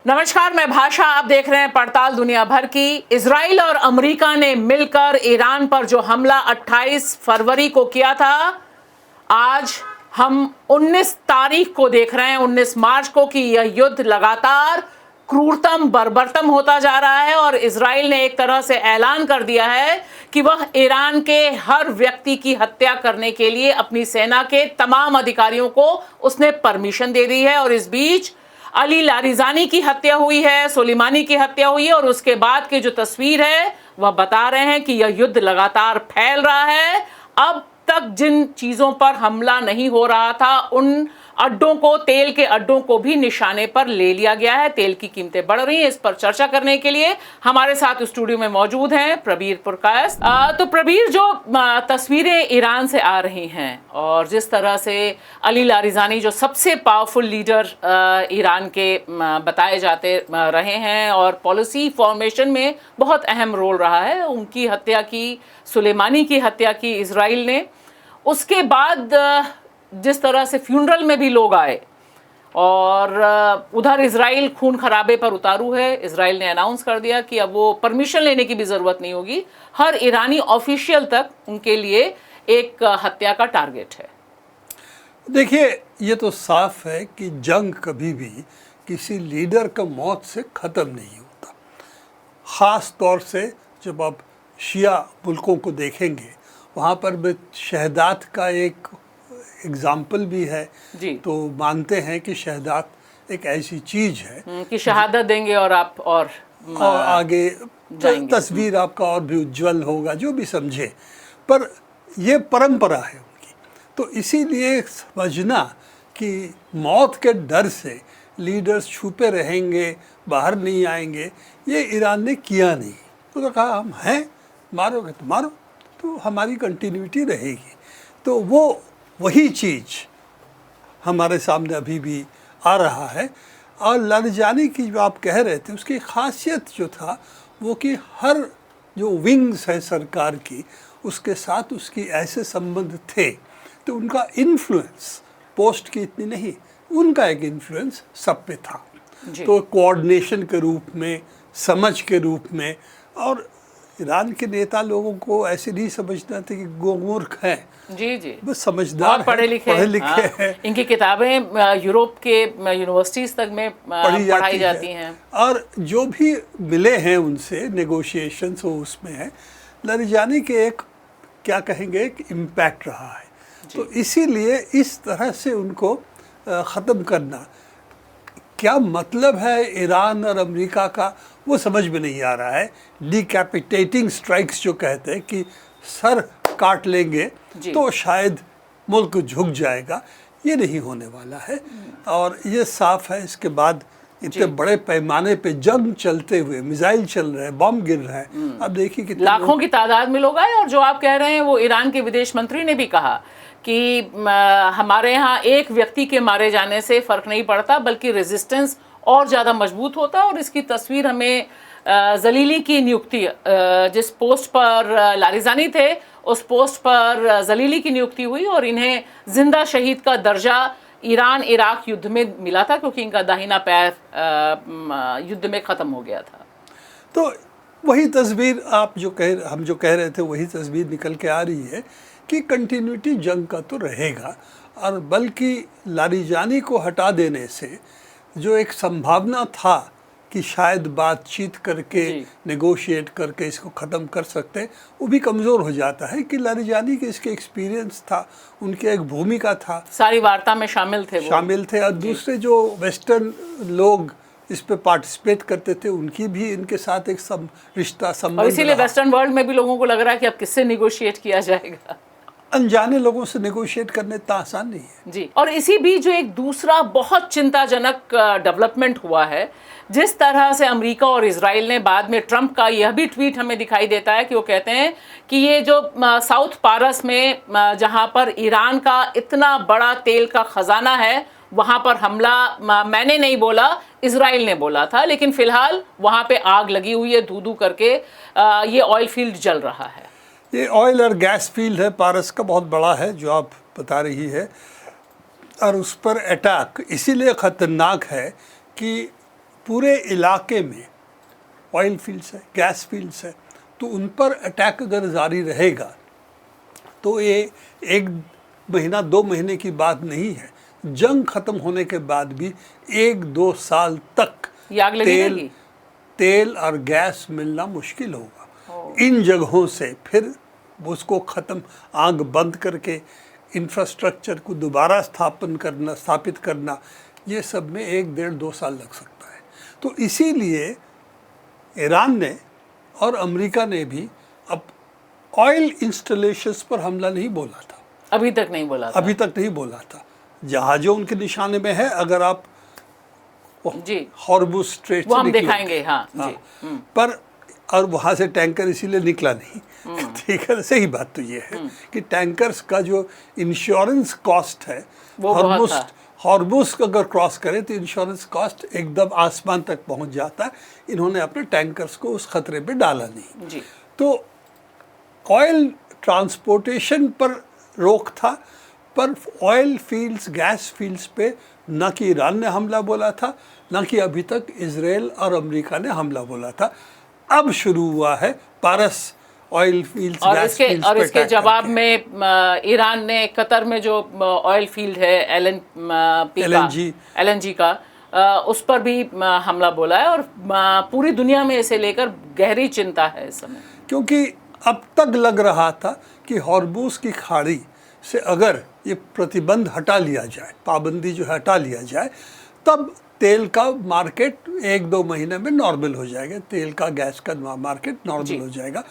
नमस्कार, मैं भाषा। आप देख रहे हैं पड़ताल दुनिया भर की। इजराइल और अमेरिका ने मिलकर ईरान पर जो हमला 28 फरवरी को किया था, आज हम 19 तारीख को देख रहे हैं, 19 मार्च को, कि यह युद्ध लगातार क्रूरतम बर्बरतम होता जा रहा है। और इजराइल ने एक तरह से ऐलान कर दिया है कि वह ईरान के हर व्यक्ति की हत्या करने के लिए अपनी सेना के तमाम अधिकारियों को उसने परमिशन दे दी है। और इस बीच अली लारिजानी की हत्या हुई है, सुलेमानी की हत्या हुई है, और उसके बाद की जो तस्वीर है वह बता रहे हैं कि यह युद्ध लगातार फैल रहा है। अब तक जिन चीजों पर हमला नहीं हो रहा था, उन अड्डों को, तेल के अड्डों को भी निशाने पर ले लिया गया है। तेल की कीमतें बढ़ रही हैं। इस पर चर्चा करने के लिए हमारे साथ स्टूडियो में मौजूद हैं प्रबीर पुरकायस्थ। तो प्रबीर, जो तस्वीरें ईरान से आ रही हैं और जिस तरह से अली लारिजानी, जो सबसे पावरफुल लीडर ईरान के बताए जाते रहे हैं और पॉलिसी फॉर्मेशन में बहुत अहम रोल रहा है, उनकी हत्या की, सुलेमानी की हत्या की इजराइल ने। उसके बाद जिस तरह से फ्यूनरल में भी लोग आए और उधर इजराइल खून खराबे पर उतारू है। इजराइल ने अनाउंस कर दिया कि अब वो परमिशन लेने की भी ज़रूरत नहीं होगी, हर ईरानी ऑफिशियल तक उनके लिए एक हत्या का टारगेट है। देखिए, ये तो साफ है कि जंग कभी भी किसी लीडर का मौत से ख़त्म नहीं होता। ख़ास तौर से जब आप शिया मुल्कों को देखेंगे, वहाँ पर भी शहदात का एक एग्जाम्पल भी है जी। तो मानते हैं कि शहदात एक ऐसी चीज़ है कि शहादत देंगे और आप और आगे तस्वीर आपका और भी उज्जवल होगा, जो भी समझे। पर यह परंपरा है उनकी। तो इसीलिए समझना कि मौत के डर से लीडर्स छुपे रहेंगे, बाहर नहीं आएंगे, ये ईरान ने किया नहीं। तो कहा हम हैं, मारोगे तो मारो, तो हमारी कंटिन्यूटी रहेगी। तो वो वही चीज़ हमारे सामने अभी भी आ रहा है। और लारिजानी की जो आप कह रहे थे, उसकी खासियत जो था वो कि हर जो विंग्स है सरकार की, उसके साथ उसकी ऐसे संबंध थे, तो उनका इन्फ्लुएंस पोस्ट की इतनी नहीं, उनका एक इन्फ्लुएंस सब पे था। तो कोऑर्डिनेशन के रूप में, समझ के रूप में। और ईरान के नेता लोगों को ऐसे नहीं समझना था कि गोमूर्ख हैं, जी जी, बस समझदार, पढ़े लिखे हैं। इनकी किताबें यूरोप के यूनिवर्सिटीज तक में पढ़ाई जाती हैं। और जो भी मिले हैं उनसे नेगोशिएशंस वो उसमें है। लारिजानी के एक क्या कहेंगे, एक इम्पैक्ट रहा है। तो इसीलिए इस तरह से उनको ख़त्म करना, क्या मतलब है ईरान और अमेरिका का, वो समझ में नहीं आ रहा है। डिकैपिटेटिंग स्ट्राइक्स जो कहते हैं कि सर काट लेंगे तो शायद मुल्क झुक जाएगा, ये नहीं होने वाला है। और ये साफ है, इसके बाद इतने बड़े पैमाने पे जंग चलते हुए, मिसाइल चल रहे हैं, बम गिर रहे हैं। अब देखिए कि लाखों की तादाद में लोग आए। और जो आप कह रहे हैं, वो ईरान के विदेश मंत्री ने भी कहा कि हमारे यहाँ एक व्यक्ति के मारे जाने से फ़र्क नहीं पड़ता, बल्कि रेजिस्टेंस और ज़्यादा मजबूत होता है। और इसकी तस्वीर हमें जलीली की नियुक्ति, जिस पोस्ट पर लारिजानी थे, उस पोस्ट पर जलीली की नियुक्ति हुई और इन्हें जिंदा शहीद का दर्जा ईरान इराक युद्ध में मिला था, क्योंकि इनका दाहिना पैर युद्ध में ख़त्म हो गया था। तो वही तस्वीर हम जो कह रहे थे, वही तस्वीर निकल के आ रही है कि कंटिन्यूटी जंग का तो रहेगा। और बल्कि लारिजानी को हटा देने से जो एक संभावना था कि शायद बातचीत करके, नेगोशिएट करके इसको ख़त्म कर सकते, वो भी कमज़ोर हो जाता है। कि लारिजानी के इसके एक्सपीरियंस था, उनकी एक भूमिका था, सारी वार्ता में शामिल थे। और दूसरे जो वेस्टर्न लोग इस पे पार्टिसिपेट करते थे, उनकी भी इनके साथ एक रिश्ता, संबंध। और इसीलिए वेस्टर्न वर्ल्ड में भी लोगों को लग रहा है कि अब किससे निगोशिएट किया जाएगा। अनजाने लोगों से नेगोशिएट करने इतना आसान नहीं है जी। और इसी बीच जो एक दूसरा बहुत चिंताजनक डेवलपमेंट हुआ है, जिस तरह से अमेरिका और इजराइल ने, बाद में ट्रंप का यह भी ट्वीट हमें दिखाई देता है कि वो कहते हैं कि ये जो साउथ पारस में, जहां पर ईरान का इतना बड़ा तेल का खजाना है, वहां पर हमला मैंने नहीं बोला, इजराइल ने बोला था। लेकिन फिलहाल वहां पे आग लगी हुई है, धू धू करके ये ऑयल फील्ड जल रहा है। ये ऑयल और गैस फील्ड है, पारस का बहुत बड़ा है, जो आप बता रही है। और उस पर अटैक इसीलिए ख़तरनाक है कि पूरे इलाके में ऑयल फील्ड्स है, गैस फील्ड्स है, तो उन पर अटैक अगर जारी रहेगा तो ये 1 महीना 2 महीने की बात नहीं है। जंग खत्म होने के बाद भी 1-2 साल तक ये आग लगी रहेगी। तेल और गैस मिलना मुश्किल होगा। इन जगहों से फिर उसको ख़त्म, आग बंद करके इंफ्रास्ट्रक्चर को दोबारा स्थापित करना, ये सब में 1-1.5-2 साल लग सकता है। तो इसीलिए ईरान ने और अमेरिका ने भी अब ऑयल इंस्टॉलेशंस पर हमला नहीं बोला था, अभी तक नहीं बोला था। अभी तक नहीं बोला था। जहाज़ों उनके निशाने में है, अगर आप जी हॉर्मुज़ स्ट्रेट वो से हम निकले, दिखाएंगे। हाँ, हाँ, जी। पर और वहाँ से टैंकर इसीलिए निकला नहीं। ठीक है, सही बात तो ये है कि टैंकर्स का जो इंश्योरेंस कॉस्ट है, वो बहुत था। हॉर्मुज़ अगर क्रॉस करें तो इंश्योरेंस कॉस्ट एकदम आसमान तक पहुँच जाता है। इन्होंने अपने टैंकर्स को उस खतरे में डाला नहीं। जी। तो ऑयल ट्रांसपोर्टेशन पर रोक था, पर ऑयल फील्ड्स, गैस फील्ड्स पे न कि ईरान ने हमला बोला था, न कि अभी तक इजराइल और अमेरिका ने हमला बोला था। अब शुरू हुआ है पारस ऑयल फील्ड्स, गैस फील्ड्स और पे इसके अटैक जवाब करके। में ईरान ने कतर में जो ऑयल फील्ड है LNG का, उस पर भी हमला बोला है। और पूरी दुनिया में इसे लेकर गहरी चिंता है इस समय, क्योंकि अब तक लग रहा था कि हॉर्मुज़ की खाड़ी से अगर ये प्रतिबंध हटा लिया जाए, पाबंदी जो हटा लिया जाए, तब तेल का मार्केट 1-2 महीने में नॉर्मल हो जाएगा, तेल का, गैस का मार्केट नॉर्मल हो जाएगा।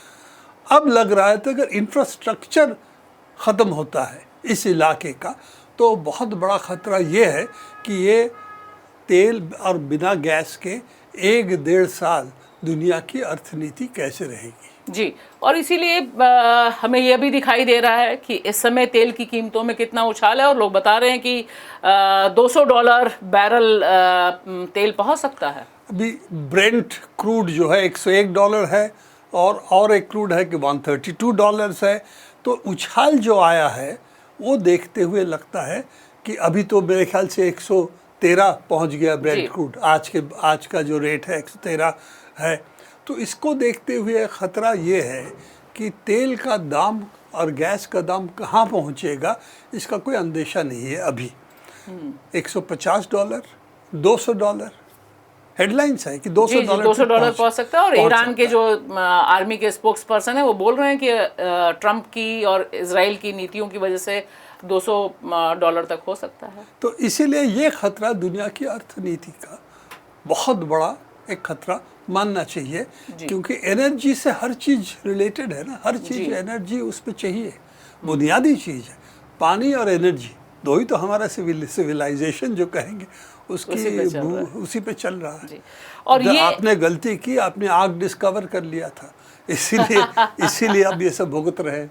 अब लग रहा है तो अगर इंफ्रास्ट्रक्चर ख़त्म होता है इस इलाके का, तो बहुत बड़ा ख़तरा ये है कि ये तेल और बिना गैस के 1-1.5 साल दुनिया की अर्थनीति कैसे रहेगी। जी। और इसीलिए हमें यह भी दिखाई दे रहा है कि इस समय तेल की कीमतों में कितना उछाल है, और लोग बता रहे हैं कि $200 बैरल तेल पहुंच सकता है। अभी ब्रेंट क्रूड जो है $101 है, और एक क्रूड है कि $132 है। तो उछाल जो आया है वो देखते हुए लगता है कि अभी तो मेरे ख्याल से 113 पहुंच गया ब्रेंट क्रूड। आज का जो रेट है 113 है। तो इसको देखते हुए ख़तरा ये है कि तेल का दाम और गैस का दाम कहाँ पहुँचेगा, इसका कोई अंदेशा नहीं है अभी। $150, $200 हेडलाइंस है कि $200 पहुंच सकता है। और ईरान के जो आर्मी के स्पोक्स पर्सन है वो बोल रहे हैं कि ट्रंप की और इजराइल की नीतियों की वजह से $200 तक हो सकता है। तो इसीलिए ये खतरा दुनिया की अर्थनीति का बहुत बड़ा एक खतरा मानना चाहिए, क्योंकि एनर्जी से हर चीज़ रिलेटेड है ना, हर चीज़ एनर्जी उस पर चाहिए, बुनियादी चीज़ है। पानी और एनर्जी दो ही तो हमारा सिविलाइजेशन जो कहेंगे उसी पे चल रहा है। और ये आपने गलती की, आपने आग डिस्कवर कर लिया था, इसीलिए अब ये सब भुगत रहे।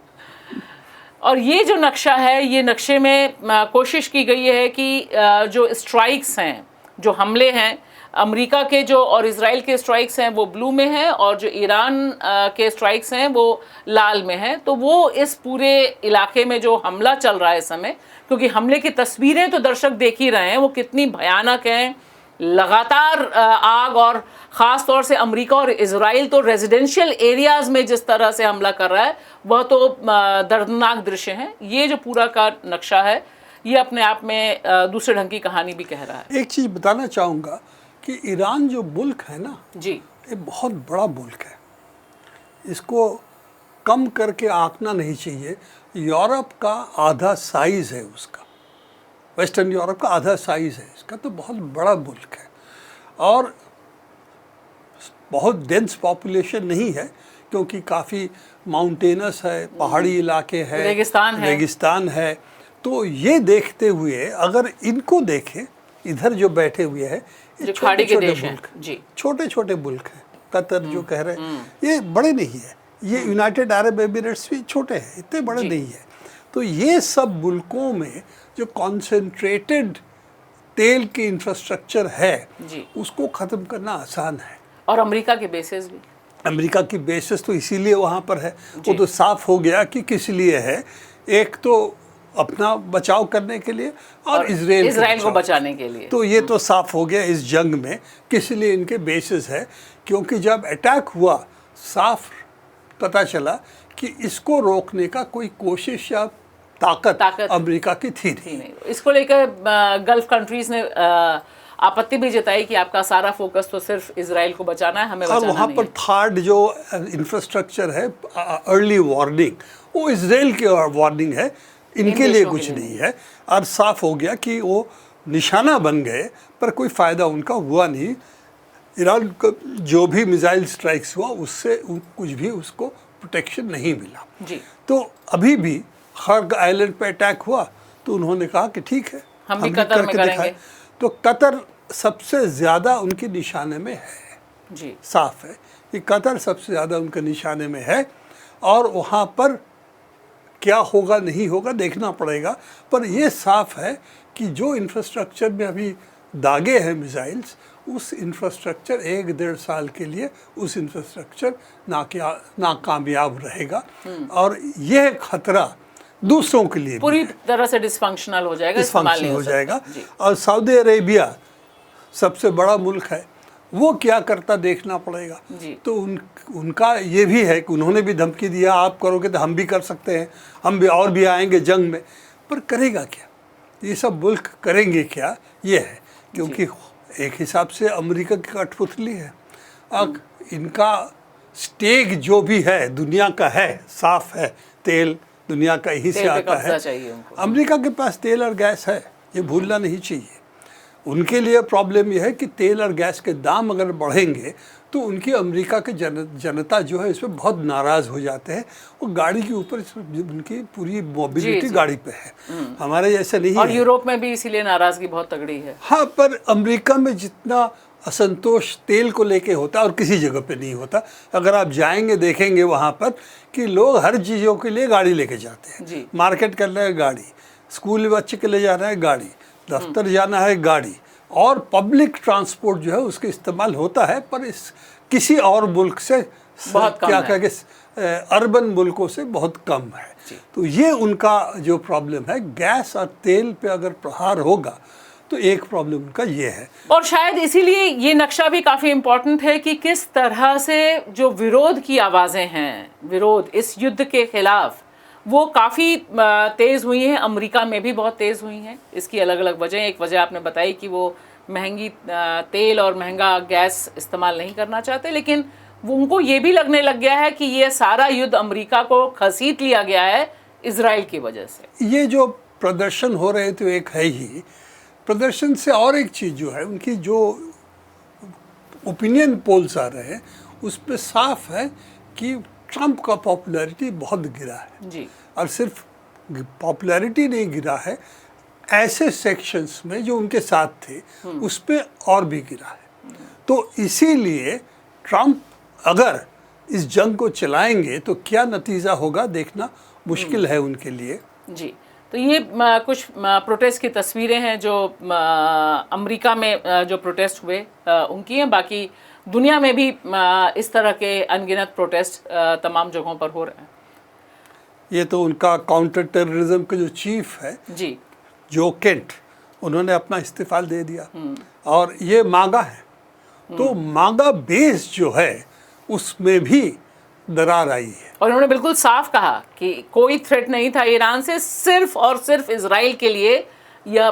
और ये जो नक्शा है, ये नक्शे में कोशिश की गई है कि जो स्ट्राइक्स हैं, जो हमले हैं, अमेरिका के जो और इजराइल के स्ट्राइक्स हैं वो ब्लू में हैं, और जो ईरान के स्ट्राइक्स हैं वो लाल में हैं। तो वो इस पूरे इलाके में जो हमला चल रहा है इस समय, क्योंकि हमले की तस्वीरें तो दर्शक देख ही रहे हैं, वो कितनी भयानक हैं। लगातार आग, और ख़ास तौर से अमेरिका और इजराइल तो रेजिडेंशियल एरियाज़ में जिस तरह से हमला कर रहा है, वह तो दर्दनाक दृश्य हैं। ये जो पूरा का नक्शा है, ये अपने आप में दूसरे ढंग की कहानी भी कह रहा है। एक चीज़ बताना चाहूँगा कि ईरान जो मुल्क है ना जी, ये बहुत बड़ा मुल्क है, इसको कम करके आंकना नहीं चाहिए। यूरोप का आधा साइज़ है उसका, वेस्टर्न यूरोप का आधा साइज़ है इसका, तो बहुत बड़ा मुल्क है। और बहुत डेंस पॉपुलेशन नहीं है, क्योंकि काफ़ी माउंटेनस है, पहाड़ी इलाके हैं, रेगिस्तान है। तो ये देखते हुए अगर इनको देखें, इधर जो बैठे हुए हैं, ये छोटे छोटे मुल्क जी, छोटे छोटे मुल्क हैं। कतर जो कह रहे हैं ये बड़े नहीं है, ये यूनाइटेड अरब एमिरेट्स भी छोटे हैं, इतने बड़े नहीं है। तो ये सब मुल्कों में जो कॉन्सेंट्रेटेड तेल की इंफ्रास्ट्रक्चर है उसको ख़त्म करना आसान है। और अमेरिका के बेसिस भी, अमेरिका की बेसिस तो इसीलिए वहाँ पर है, वो तो साफ हो गया कि किस लिए है। एक तो अपना बचाव करने के लिए और इजराइल को बचाने के लिए। तो ये तो साफ हो गया इस जंग में किस लिए इनके बेसिस है, क्योंकि जब अटैक हुआ साफ पता चला कि इसको रोकने का कोई कोशिश या ताकत अमेरिका की थी नहीं। इसको लेकर गल्फ कंट्रीज ने आपत्ति भी जताई कि आपका सारा फोकस तो सिर्फ इजराइल को बचाना है, हमें बचाना नहीं है। और वहाँ पर थर्ड जो इंफ्रास्ट्रक्चर है अर्ली वार्निंग, वो इजराइल की वार्निंग है, इनके लिए कुछ नहीं है। और साफ हो गया कि वो निशाना बन गए पर कोई फ़ायदा उनका हुआ नहीं। ईरान का जो भी मिसाइल स्ट्राइक्स हुआ उससे कुछ भी उसको प्रोटेक्शन नहीं मिला जी। तो अभी भी खर्ग आइलैंड पे अटैक हुआ तो उन्होंने कहा कि ठीक है हम भी कतर में करेंगे। तो कतर सबसे ज़्यादा उनके निशाने में है जी। साफ है कि कतर सबसे ज़्यादा उनके निशाने में है और वहाँ पर क्या होगा नहीं होगा देखना पड़ेगा। पर ये साफ है कि जो इंफ्रास्ट्रक्चर में अभी दागे हैं मिसाइल्स, उस इंफ्रास्ट्रक्चर 1-1.5 साल के लिए उस इंफ्रास्ट्रक्चर नाकामयाब रहेगा और यह खतरा दूसरों के लिए पूरी तरह से डिसफंक्शनल हो जाएगा, डिसफंक्शनल हो जाएगा। और सऊदी अरेबिया सबसे बड़ा मुल्क है, वो क्या करता देखना पड़ेगा। तो उनका ये भी है कि उन्होंने भी धमकी दिया आप करोगे तो हम भी कर सकते हैं, हम भी और भी आएंगे जंग में। पर करेगा क्या, ये सब मुल्क करेंगे क्या, ये है। क्योंकि एक हिसाब से अमेरिका की कठपुतली है। अब इनका स्टेक जो भी है दुनिया का है, साफ है, तेल दुनिया का यहीं से आता है। अमेरिका के पास तेल और गैस है, ये भूलना नहीं चाहिए। उनके लिए प्रॉब्लम यह है कि तेल और गैस के दाम अगर बढ़ेंगे तो उनकी अमेरिका के जनता जो है इस पर बहुत नाराज़ हो जाते हैं। वो गाड़ी के ऊपर उनकी पूरी मोबिलिटी गाड़ी पे है, हमारे जैसा नहीं है। और यूरोप में भी इसीलिए नाराज़गी बहुत तगड़ी है। हाँ, पर अमेरिका में जितना असंतोष तेल को लेके होता है और किसी जगह पे नहीं होता। अगर आप जाएंगे देखेंगे वहाँ पर कि लोग हर चीज़ों के लिए गाड़ी लेके जाते हैं। मार्केट करना है गाड़ी, स्कूल बच्चे के लिए जाना है गाड़ी, दफ्तर जाना है गाड़ी, और पब्लिक ट्रांसपोर्ट जो है उसका इस्तेमाल होता है। पर इस किसी और मुल्क से बहुत कम क्या कहेंगे अर्बन मुल्कों से बहुत कम है। तो ये उनका जो प्रॉब्लम है, गैस और तेल पे अगर प्रहार होगा तो एक प्रॉब्लम उनका ये है। और शायद इसीलिए ये नक्शा भी काफ़ी इम्पोर्टेंट है कि किस तरह से जो विरोध की आवाज़ें हैं, विरोध इस युद्ध के खिलाफ, वो काफ़ी तेज़ हुई हैं। अमेरिका में भी बहुत तेज़ हुई हैं। इसकी अलग अलग वजह, एक वजह आपने बताई कि वो महंगी तेल और महंगा गैस इस्तेमाल नहीं करना चाहते, लेकिन उनको ये भी लगने लग गया है कि ये सारा युद्ध अमेरिका को घसीट लिया गया है इजराइल की वजह से। ये जो प्रदर्शन हो रहे थे एक है ही, प्रदर्शन से और एक चीज़ जो है, उनकी जो ओपिनियन पोल्स आ रहे हैं उस पर साफ है कि ट्रंप का पॉपुलैरिटी बहुत गिरा है जी। और सिर्फ पॉपुलैरिटी नहीं गिरा है, ऐसे सेक्शंस में जो उनके साथ थे उस पर और भी गिरा है। तो इसीलिए ट्रंप अगर इस जंग को चलाएंगे तो क्या नतीजा होगा देखना मुश्किल है उनके लिए जी। तो ये कुछ प्रोटेस्ट की तस्वीरें हैं जो अमेरिका में जो प्रोटेस्ट हुए उनकी हैं। बाकी दुनिया में भी इस तरह के अनगिनत प्रोटेस्ट तमाम जगहों पर हो रहे हैं। ये तो उनका काउंटर टेररिज्म का जो चीफ है जी, जो केंट, उन्होंने अपना इस्तीफा दे दिया और ये मांगा है। तो मांगा बेस जो है उसमें भी दरार आई है। और उन्होंने बिल्कुल साफ कहा कि कोई थ्रेट नहीं था ईरान से, सिर्फ और सिर्फ इजराइल के लिए यह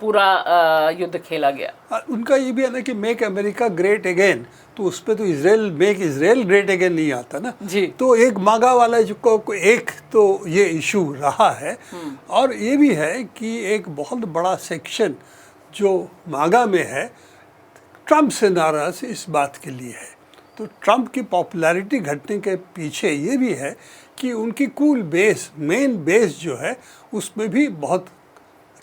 पूरा युद्ध खेला गया। उनका ये भी है ना कि मेक अमेरिका ग्रेट अगेन, तो उस पर तो Israel make Israel great again नहीं आता ना जी। तो एक मांगा वाला जो एक तो ये इशू रहा है। और ये भी है कि एक बहुत बड़ा सेक्शन जो मांगा में है ट्रंप से नाराज इस बात के लिए है। तो ट्रंप की पॉपुलैरिटी घटने के पीछे ये भी है कि उनकी कूल बेस, मेन बेस जो है उसमें भी बहुत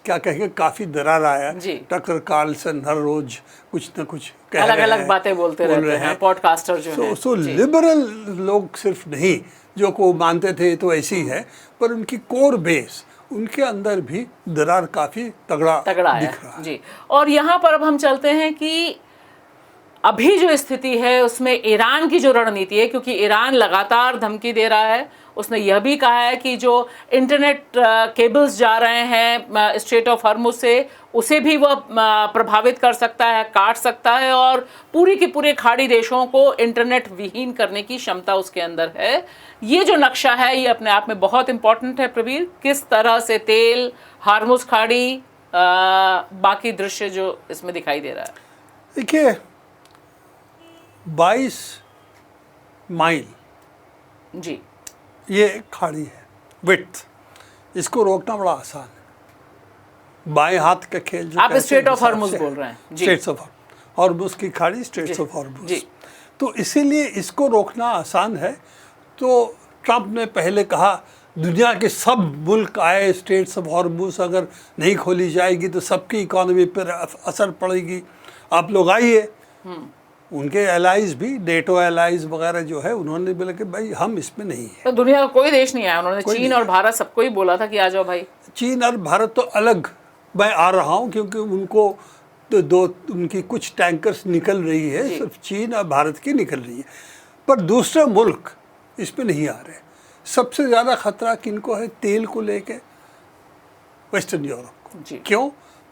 क्या कहेंगे काफ़ी दरार आया। टकर कार्लसन हर रोज कुछ न कुछ कह अलग अलग बातें बोलते रहते हैं, पॉडकास्टर जो हैं। सो लिबरल लोग सिर्फ नहीं जो को मानते थे तो ऐसी है, पर उनकी कोर बेस, उनके अंदर भी दरार काफ़ी तगड़ा दिख रहा है जी। और यहाँ पर अब हम चलते हैं कि अभी जो स्थिति है उसमें ईरान की जो रणनीति है, क्योंकि ईरान लगातार धमकी दे रहा है उसने यह भी कहा है कि जो इंटरनेट केबल्स जा रहे हैं स्ट्रेट ऑफ हॉर्मुज से, उसे भी वह प्रभावित कर सकता है, काट सकता है, और पूरी की पूरे खाड़ी देशों को इंटरनेट विहीन करने की क्षमता उसके अंदर है। ये जो नक्शा है ये अपने आप में बहुत इंपॉर्टेंट है प्रवीर, किस तरह से तेल, हॉर्मुज खाड़ी, बाकी दृश्य जो इसमें दिखाई दे रहा है। देखिए 22 माइल जी, ये खाड़ी है, विड्थ, इसको रोकना बड़ा आसान है। बाएं हाथ का खेल जो आप स्ट्रेट ऑफ हॉर्मुज बोल रहे हैं जी। स्ट्रेट्स ऑफ हॉर्मुज की खाड़ी, स्ट्रेट्स ऑफ हॉर्मुज जी। तो इसीलिए इसको रोकना आसान है। तो ट्रंप ने पहले कहा दुनिया के सब मुल्क आए, स्ट्रेट्स ऑफ हॉर्मुज अगर नहीं खोली जाएगी तो सबकी इकोनॉमी पर असर पड़ेगी, आप लोग आइए। उनके एलाइज भी, नेटो एलाइज वगैरह जो है, उन्होंने बोला कि भाई हम इसमें नहीं है। तो दुनिया का कोई देश नहीं आया, उन्होंने चीन और भारत सबको ही बोला था कि आ जाओ भाई। चीन और भारत तो अलग, मैं आ रहा हूँ क्योंकि उनको तो उनकी कुछ टैंकर्स निकल रही है, सिर्फ चीन और भारत की निकल रही है, पर दूसरे मुल्क इसमें नहीं आ रहे। सबसे ज़्यादा खतरा किनको है? तेल को लेके वेस्टर्न यूरोप को। क्यों?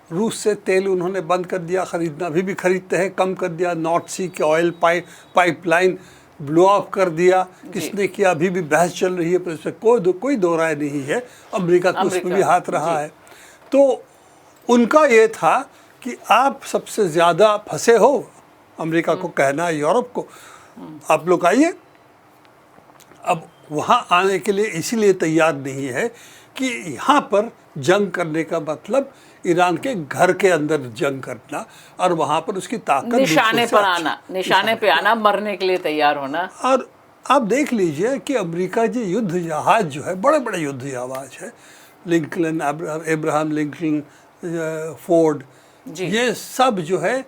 रूस से तेल उन्होंने बंद कर दिया खरीदना, अभी भी खरीदते हैं, कम कर दिया। नॉर्थ सी के ऑयल पाइपलाइन ब्लो अप कर दिया। किसने किया? अभी भी बहस चल रही है, पर इसमें कोई दो राय नहीं है। अमेरिका तो उसमें भी हाथ रहा है। तो उनका ये था कि आप सबसे ज़्यादा फंसे हो, अमेरिका को कहना है यूरोप को, आप लोग आइए। अब वहाँ आने के लिए इसीलिए तैयार नहीं है कि यहाँ पर जंग करने का मतलब ईरान के घर के अंदर जंग करना और वहाँ पर उसकी ताकत निशाने पर आना, निशाने पे आना, मरने के लिए तैयार होना। और आप देख लीजिए कि अमेरिका जो युद्ध जहाज जो है, बड़े बड़े युद्ध जहाज है, लिंकन, अब्राहम लिंकन, फोर्ड, ये सब जो है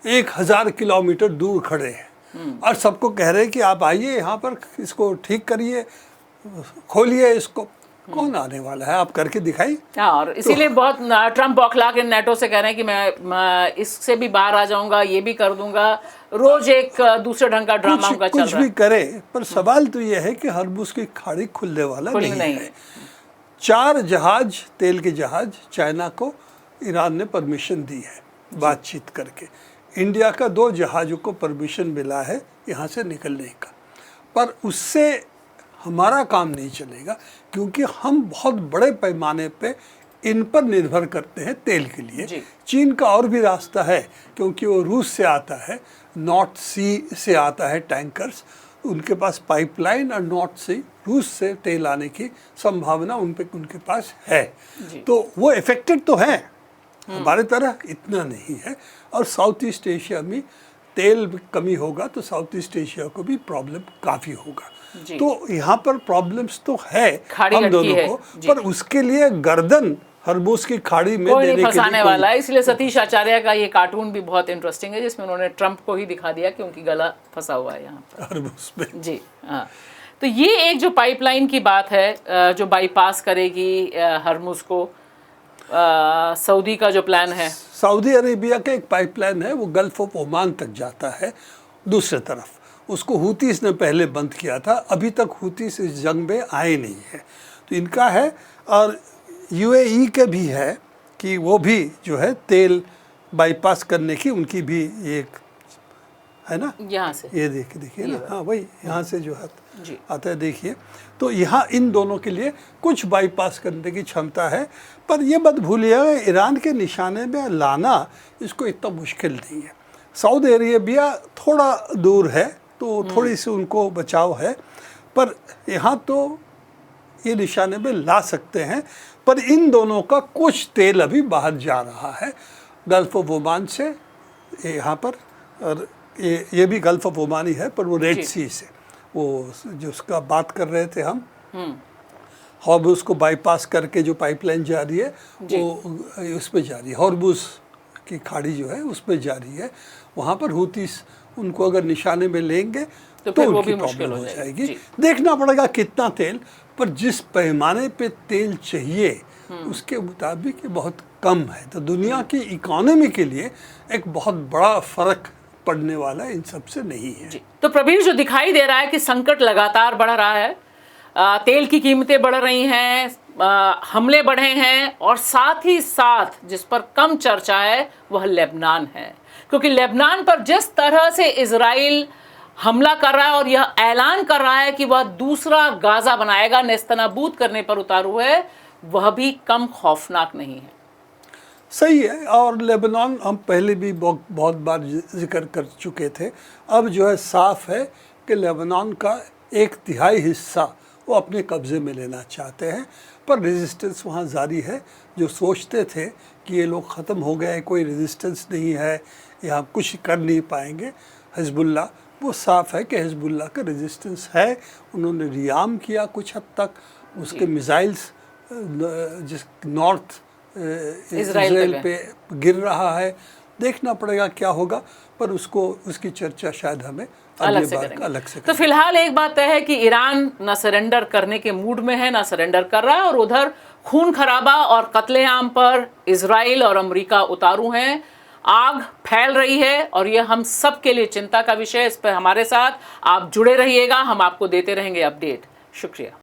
1000 किलोमीटर दूर खड़े हैं और सबको कह रहे हैं कि आप आइए यहाँ पर, इसको ठीक करिए, खोलिए इसको। कौन आने वाला है? आप करके दिखाई। हाँ, और इसीलिए बहुत ट्रम्प बौखला के नेटो से कह रहे हैं कि मैं इससे भी बाहर आ जाऊंगा, ये भी कर दूंगा। रोज एक दूसरे ढंग का ड्रामा उनका चल रहा है। कुछ भी करे, पर सवाल तो ये है कि हॉर्मुज की खाड़ी खुलने वाला नहीं है। 4 जहाज, तेल के जहाज, चाइना को ईरान ने परमिशन दी है बातचीत करके। इंडिया का 2 जहाज़ों को परमिशन मिला है यहाँ से निकलने का, पर उससे हमारा काम नहीं चलेगा क्योंकि हम बहुत बड़े पैमाने पे इन पर निर्भर करते हैं तेल के लिए। चीन का और भी रास्ता है क्योंकि वो रूस से आता है, नॉर्थ सी से आता है टैंकर्स, उनके पास पाइपलाइन, और नॉर्थ से रूस से तेल आने की संभावना उनके पास है। तो वो इफेक्टेड तो है, हमारे तरह इतना नहीं है। और साउथ ईस्ट एशिया में तेल कमी होगा तो साउथ ईस्ट एशिया को भी प्रॉब्लम काफ़ी होगा। तो यहाँ पर प्रॉब्लम्स तो है हम दोनों को, पर उसके लिए गर्दन हॉर्मुज की खाड़ी में कोई नहीं फंसाने वाला है। इसलिए सतीश आचार्य का ये कार्टून भी बहुत इंटरेस्टिंग है, जिसमें उन्होंने ट्रंप को ही दिखा दिया कि उनकी गला फंसा हुआ है यहाँ पर हॉर्मुज में। जी हाँ, तो ये एक जो पाइपलाइन की बात है जो बाईपास करेगी हॉर्मुज को, सऊदी का जो प्लान है, सऊदी अरेबिया का एक पाइपलाइन है, वो गल्फ ऑफ ओमान तक जाता है दूसरे तरफ। उसको हूतीस ने पहले बंद किया था, अभी तक हूतीस इस जंग में आए नहीं है। तो इनका है, और यूएई के भी है कि वो भी जो है तेल बाईपास करने की उनकी भी एक है ना, यहाँ से ये देखिए ना, हाँ वही यहाँ से जो है आता है, देखिए। तो यहाँ इन दोनों के लिए कुछ बाईपास करने की क्षमता है, पर ये मत भूलिएगा ईरान के निशाने में लाना इसको इतना मुश्किल नहीं है। सऊदी अरेबिया थोड़ा दूर है तो थोड़ी सी उनको बचाव है, पर यहाँ तो ये निशाने में ला सकते हैं। पर इन दोनों का कुछ तेल अभी बाहर जा रहा है गल्फ ऑफ ओमान से यहाँ पर, और ये भी गल्फ ऑफ ओमान ही है, पर वो रेड सी से, वो जो उसका बात कर रहे थे हम, हॉर्मुज को बाईपास करके जो पाइपलाइन जा रही है वो उस पर जा रही है, हॉर्मुज की खाड़ी जो है उस पर जा रही है। वहाँ पर हूतीस उनको अगर निशाने में लेंगे तो उनकी प्रॉब्लम हो जाएगी। देखना पड़ेगा कितना तेल, पर जिस पैमाने पे तेल चाहिए उसके मुताबिक ये बहुत कम है। तो दुनिया की इकोनॉमी के लिए एक बहुत बड़ा फर्क पड़ने वाला इन सब से नहीं है। तो प्रवीर, जो दिखाई दे रहा है कि संकट लगातार बढ़ रहा है, तेल की कीमतें बढ़ रही हैं, हमले बढ़े हैं, और साथ ही साथ जिस पर कम चर्चा है वह लेबनान है, क्योंकि लेबनान पर जिस तरह से इजराइल हमला कर रहा है और यह ऐलान कर रहा है कि वह दूसरा गाजा बनाएगा, नेस्तनाबूद करने पर उतारू है, वह भी कम खौफनाक नहीं है। सही है। और लेबनान हम पहले भी बहुत बार जिक्र कर चुके थे। अब जो है साफ है कि लेबनान का 1/3 हिस्सा वो अपने कब्ज़े में लेना चाहते हैं, पर रेजिस्टेंस वहाँ जारी है। जो सोचते थे कि ये लोग ख़त्म हो गए, कोई रेजिस्टेंस नहीं है, यहाँ कुछ कर नहीं पाएंगे हिजबुल्लाह, वो साफ़ है कि हिजबुल्लाह का रेजिस्टेंस है। उन्होंने रियाम किया कुछ हद तक, उसके मिसाइल्स जिस नॉर्थ इजराइल पे गिर रहा है। देखना पड़ेगा क्या होगा, पर उसकी चर्चा शायद हमें अलग से करेंगे। तो फिलहाल एक बात तय है कि ईरान ना सरेंडर करने के मूड में है, ना सरेंडर कर रहा है, और उधर खून खराबा और कत्लेआम पर इजराइल और अमेरिका उतारू हैं। आग फैल रही है और यह हम सब के लिए चिंता का विषय है। इस पर हमारे साथ आप जुड़े रहिएगा, हम आपको देते रहेंगे अपडेट। शुक्रिया।